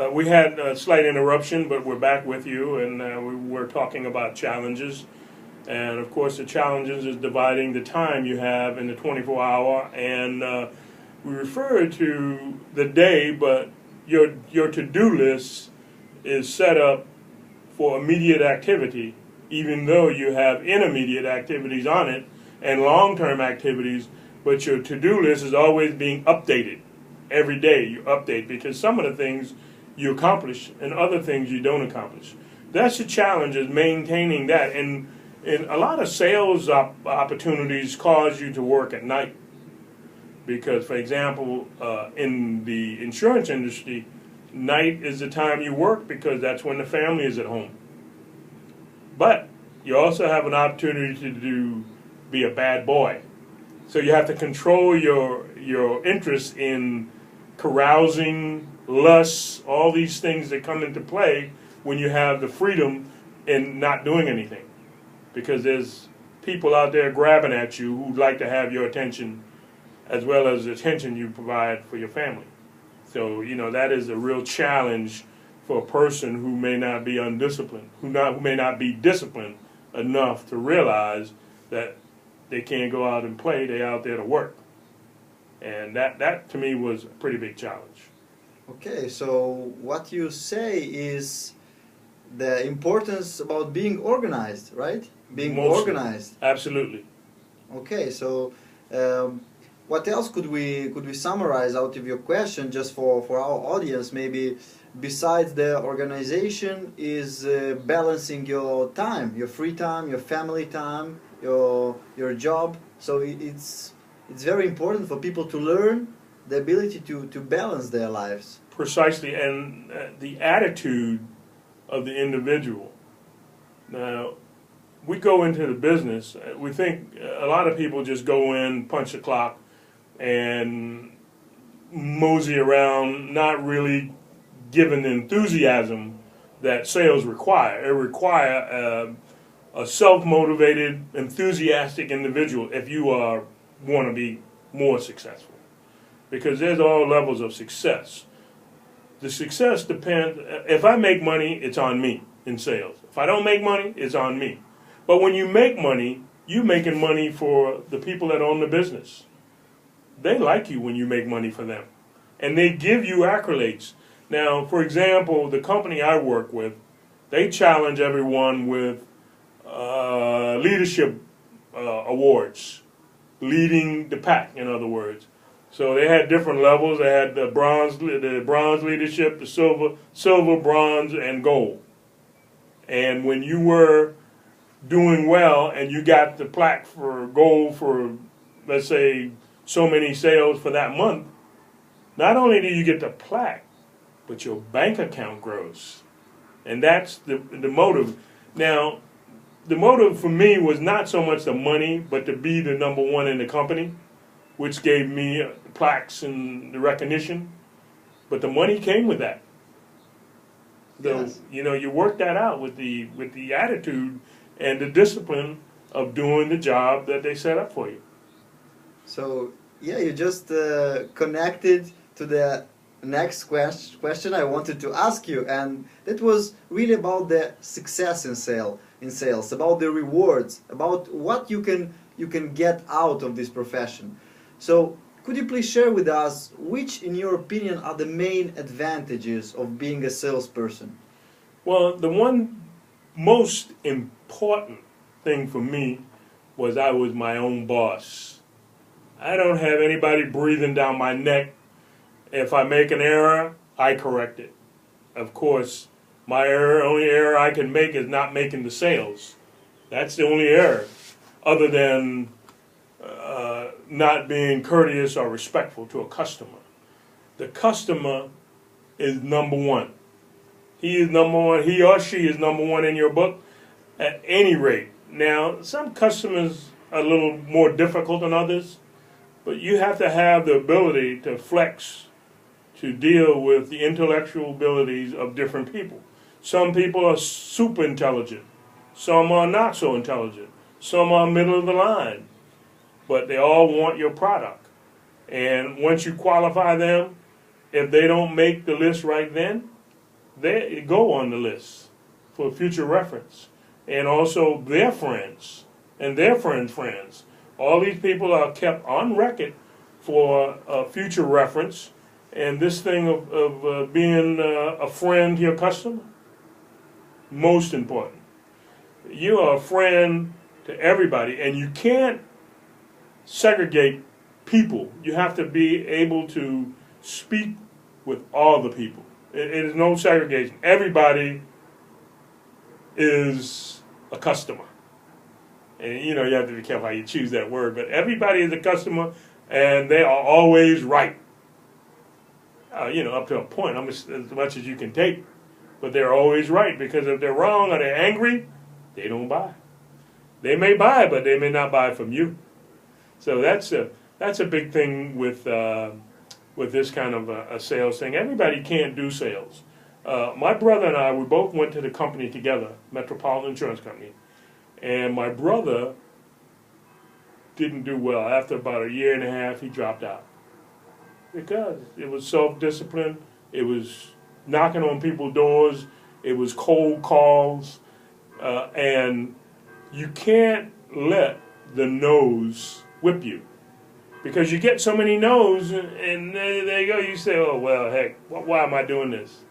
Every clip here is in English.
We had a slight interruption, but we're back with you, and we were talking about challenges. And of course, the challenges is dividing the time you have in the 24-hour. And we refer to the day, but your to-do list is set up for immediate activity, even though you have intermediate activities on it and long-term activities. But your to-do list is always being updated. Every day you update because some of the things you accomplish and other things you don't accomplish. That's the challenge, is maintaining that. And a lot of sales opportunities cause you to work at night. Because, for example, in the insurance industry, night is the time you work because that's when the family is at home. But you also have an opportunity to be a bad boy. So you have to control your interest in carousing, lust, all these things that come into play when you have the freedom in not doing anything. Because there's people out there grabbing at you who'd like to have your attention as well as the attention you provide for your family. So, that is a real challenge for a person who may not be undisciplined, who may not be disciplined enough to realize that they can't go out and play, they're out there to work. And that to me was a pretty big challenge. Okay, so what you say is the importance about being organized, right? Being organized. Absolutely. Okay, so what else could we summarize out of your question, just for our audience? Maybe besides the organization is balancing your time, your free time, your family time, your job. So it's very important for people to learn the ability to balance their lives. Precisely, and the attitude of the individual. Now, we go into the business, we think a lot of people just go in, punch the clock, and mosey around, not really given the enthusiasm that sales require. It requires a self-motivated, enthusiastic individual if you want to be more successful. Because there's all levels of success. The success depends, if I make money, it's on me in sales. If I don't make money, it's on me. But when you make money, you're making money for the people that own the business. They like you when you make money for them. And they give you accolades. Now, for example, the company I work with, they challenge everyone with leadership awards, leading the pack, in other words. So they had different levels. They had the bronze leadership, the silver, bronze, and gold. And when you were doing well and you got the plaque for gold for, let's say, so many sales for that month, not only do you get the plaque, but your bank account grows. And that's the motive. Now, the motive for me was not so much the money, but to be the number one in the company, which gave me plaques and the recognition. But the money came with that. So, Yes. You work that out with the attitude and the discipline of doing the job that they set up for you. So, yeah, you just connected to the next question I wanted to ask you, and that was really about the success in sales, about the rewards, about what you can get out of this profession. So, could you please share with us which, in your opinion, are the main advantages of being a salesperson? Well, the one most important thing for me was I was my own boss. I don't have anybody breathing down my neck. If I make an error, I correct it. Of course, my only error I can make is not making the sales. That's the only error, other than not being courteous or respectful to a customer. The customer is number one. He is number one. He or she is number one in your book at any rate. Now, some customers are a little more difficult than others, but you have to have the ability to flex to deal with the intellectual abilities of different people. Some people are super intelligent. Some are not so intelligent. Some are middle of the line. But they all want your product. And once you qualify them, if they don't make the list right then, they go on the list for future reference, and also their friends and their friends' friends. All these people are kept on record for future reference, and this thing of being a friend to your customer, most important. You are a friend to everybody, and you can't segregate people. You have to be able to speak with all the people. It is no segregation. Everybody is a customer. And you have to be careful how you choose that word, but everybody is a customer, and they are always right. Up to a point, as much as you can take. But they're always right, because if they're wrong or they're angry, they don't buy. They may buy, but they may not buy from you. So that's a big thing with this kind of a sales thing. Everybody can't do sales. My brother and I, we both went to the company together, Metropolitan Insurance Company, and my brother didn't do well. After about a year and a half, he dropped out because it was self-discipline. It was knocking on people's doors. It was cold calls, and you can't let the no's whip you, because you get so many no's, and there you go. You say, "Oh well, heck, why am I doing this?"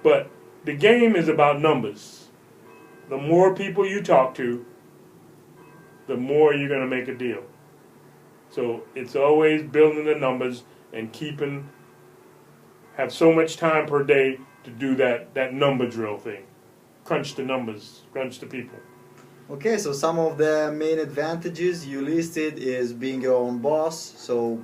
But the game is about numbers. The more people you talk to, the more you're going to make a deal. So it's always building the numbers and have so much time per day to do that number drill thing. Crunch the numbers, crunch the people. Okay, so some of the main advantages you listed is being your own boss, so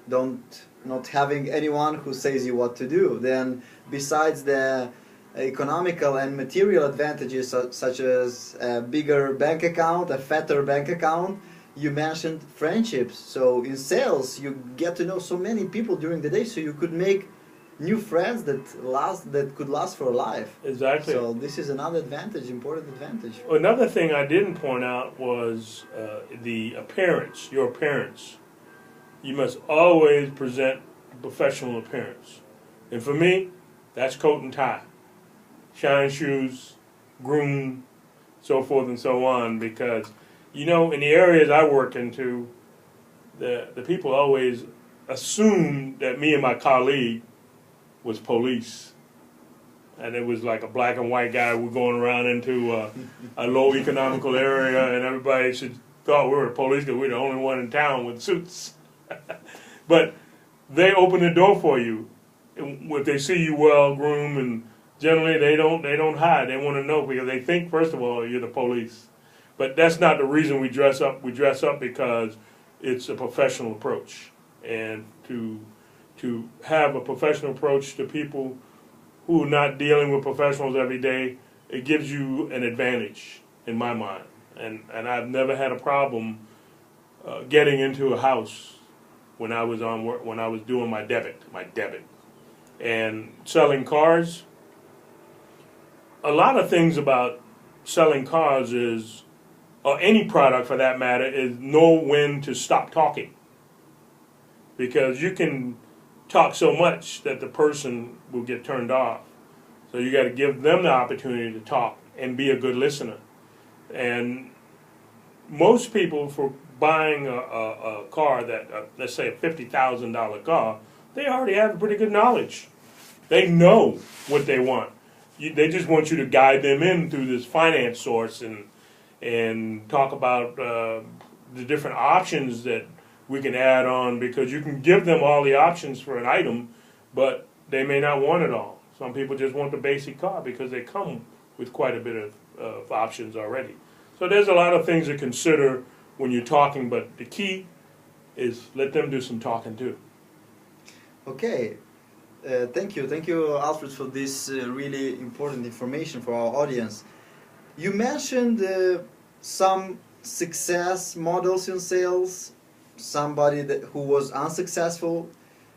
not having anyone who says you what to do. Then besides the economical and material advantages such as a bigger bank account, a fatter bank account, you mentioned friendships. So in sales you get to know so many people during the day, so you could make new friends that could last for a life. Exactly. So this is another advantage, important advantage. Another thing I didn't point out was the appearance, your appearance. You must always present a professional appearance. And for me, that's coat and tie, shine shoes, groom, so forth and so on, because, in the areas I work into, the people always assume that me and my colleague was police. And it was like a black and white guy. We're going around into a low economical area, and everybody thought we were the police because we're the only one in town with suits. But they open the door for you if they see you well groomed, and generally they don't hide. They want to know because they think, first of all, you're the police. But that's not the reason we dress up. We dress up because it's a professional approach, and to have a professional approach to people who are not dealing with professionals every day, it gives you an advantage in my mind. And I've never had a problem getting into a house when I was on work, when I was doing my debit, and selling cars. A lot of things about selling cars is, or any product for that matter, is know when to stop talking, because you can talk so much that the person will get turned off. So you got to give them the opportunity to talk and be a good listener. And most people, for buying a car that, let's say a $50,000 car, they already have pretty good knowledge. They know what they want. They just want you to guide them in through this finance source and talk about the different options that we can add on, because you can give them all the options for an item, but they may not want it all. Some people just want the basic car because they come with quite a bit of options already. So there's a lot of things to consider when you're talking, but the key is let them do some talking too. Okay, thank you, Alfred, for this really important information for our audience. You mentioned some success models in sales, somebody who was unsuccessful.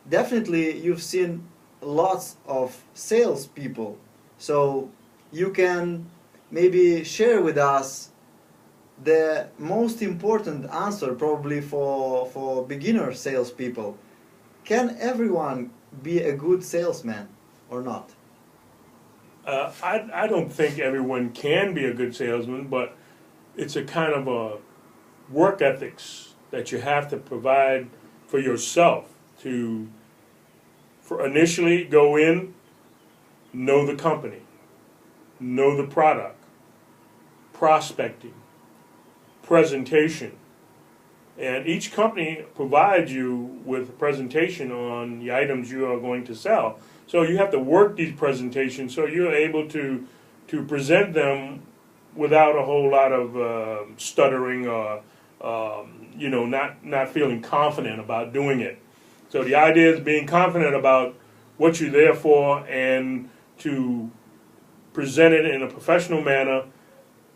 Definitely you've seen lots of salespeople, so you can maybe share with us the most important answer probably for beginner salespeople. Can everyone be a good salesman or not? I don't think everyone can be a good salesman, but it's a kind of a work ethics that you have to provide for yourself to initially go in, know the company, know the product, prospecting, presentation. And each company provides you with a presentation on the items you are going to sell. So you have to work these presentations so you're able to present them without a whole lot of stuttering or not feeling confident about doing it. So the idea is being confident about what you're there for and to present it in a professional manner.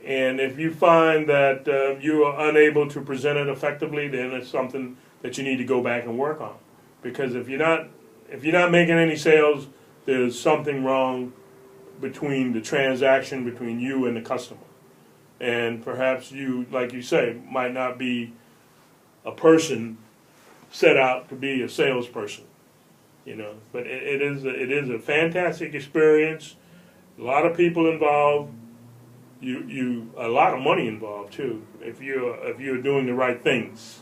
And if you find that you are unable to present it effectively, then it's something that you need to go back and work on. Because if you're not making any sales, there's something wrong between the transaction between you and the customer. And perhaps you, like you say, might not be a person set out to be a salesperson. But it is a fantastic experience. A lot of people involved. A lot of money involved too, if you're doing the right things,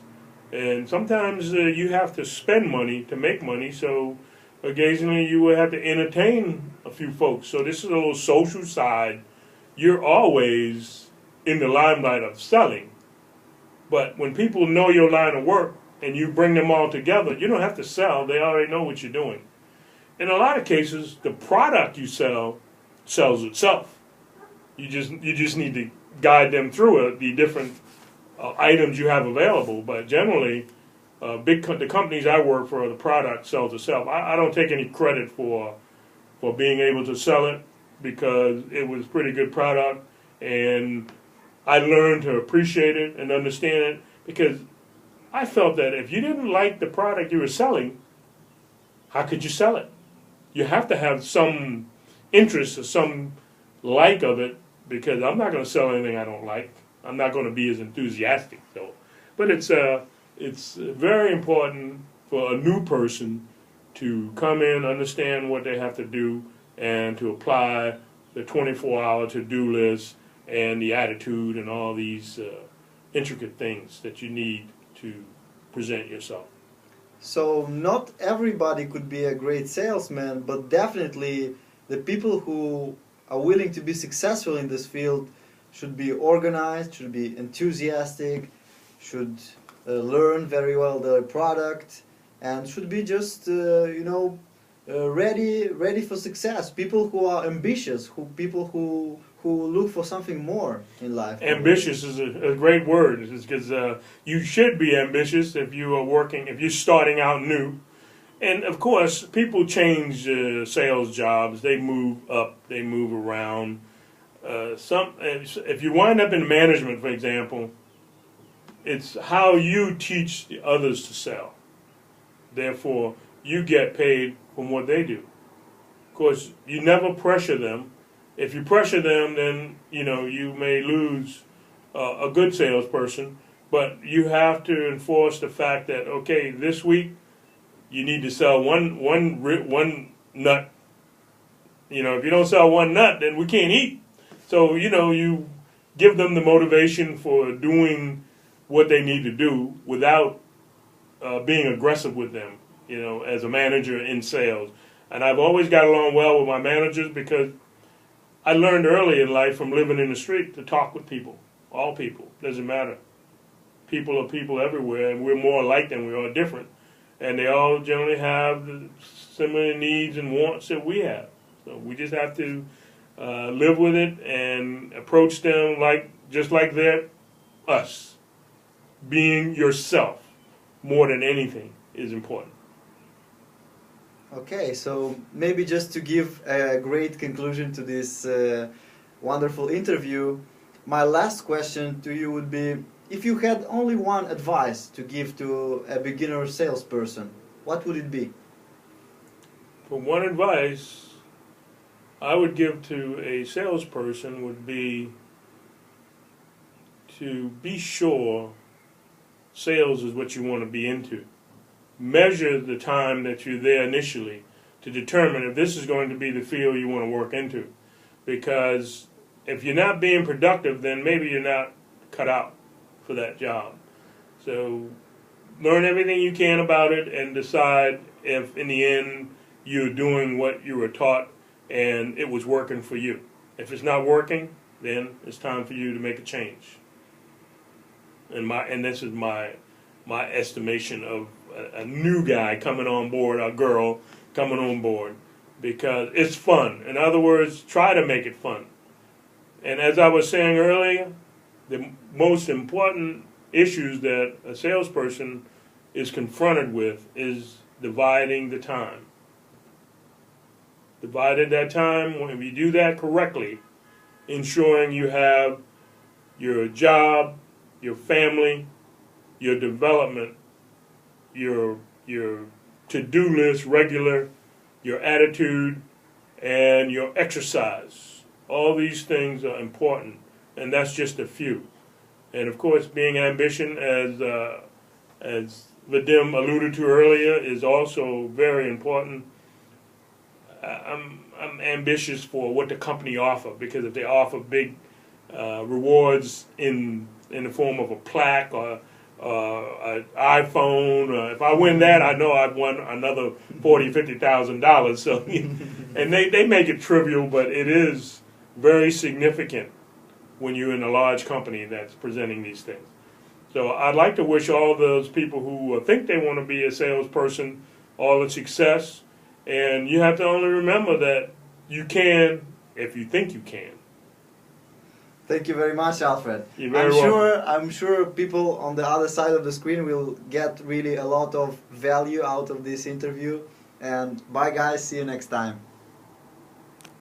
and sometimes you have to spend money to make money. So occasionally you will have to entertain a few folks. So this is a little social side. You're always in the limelight of selling, but when people know your line of work and you bring them all together, you don't have to sell. They already know what you're doing. In a lot of cases, the product you sell sells itself. You just need to guide them through the different items you have available. But generally, the companies I work for, the product sells itself. I don't take any credit for being able to sell it because it was a pretty good product, and I learned to appreciate it and understand it because I felt that if you didn't like the product you were selling, how could you sell it? You have to have some interest or some like of it, because I'm not going to sell anything I don't like. I'm not going to be as enthusiastic, though. But it's very important for a new person to come in, understand what they have to do, and to apply the 24-hour to-do list and the attitude and all these intricate things that you need to present yourself. So not everybody could be a great salesman, but definitely the people who are willing to be successful in this field should be organized, should be enthusiastic, should learn very well their product, and should be just ready for success. People who are ambitious, people who look for something more in life. Ambitious is a great word, because you should be ambitious if you're starting out new. And of course, people change sales jobs. They move up. They move around. If you wind up in management, for example, it's how you teach the others to sell. Therefore, you get paid from what they do. Of course, you never pressure them. If you pressure them, then you may lose a good salesperson. But you have to enforce the fact that, okay, this week you need to sell one nut. If you don't sell one nut, then we can't eat. So, you give them the motivation for doing what they need to do without being aggressive with them, as a manager in sales. And I've always got along well with my managers because I learned early in life from living in the street to talk with people. All people. Doesn't matter. People are people everywhere, and we're more alike than we are different. And they all generally have the similar needs and wants that we have. So we just have to live with it and approach them just like they're us. Being yourself more than anything is important. Okay, so maybe just to give a great conclusion to this wonderful interview, my last question to you would be, if you had only one advice to give to a beginner salesperson, what would it be? For one advice I would give to a salesperson would be to be sure sales is what you want to be into. Measure the time that you're there initially to determine if this is going to be the field you want to work into. because if you're not being productive, then maybe you're not cut out for that job. So learn everything you can about it and decide if in the end you're doing what you were taught and it was working for you. If it's not working, then it's time for you to make a change. And this is my estimation of a new guy coming on board, a girl coming on board, because it's fun. In other words, try to make it fun. And as I was saying earlier, the most important issues that a salesperson is confronted with is dividing the time. Divided that time, when you do that correctly, ensuring you have your job, your family, your development, your to-do list regular, your attitude, and your exercise. All these things are important, and that's just a few. And of course, being ambition, as Vadim alluded to earlier, is also very important. I'm ambitious for what the company offer, because if they offer big rewards in the form of a plaque or an iPhone, if I win that, I know I've won another $40,000-$50,000. So, and they make it trivial, but it is very significant when you're in a large company that's presenting these things. So I'd like to wish all those people who think they want to be a salesperson all the success. And you have to only remember that you can if you think you can. Thank you very much, Alfred. You're very welcome. I'm sure people on the other side of the screen will get really a lot of value out of this interview. And bye guys, see you next time.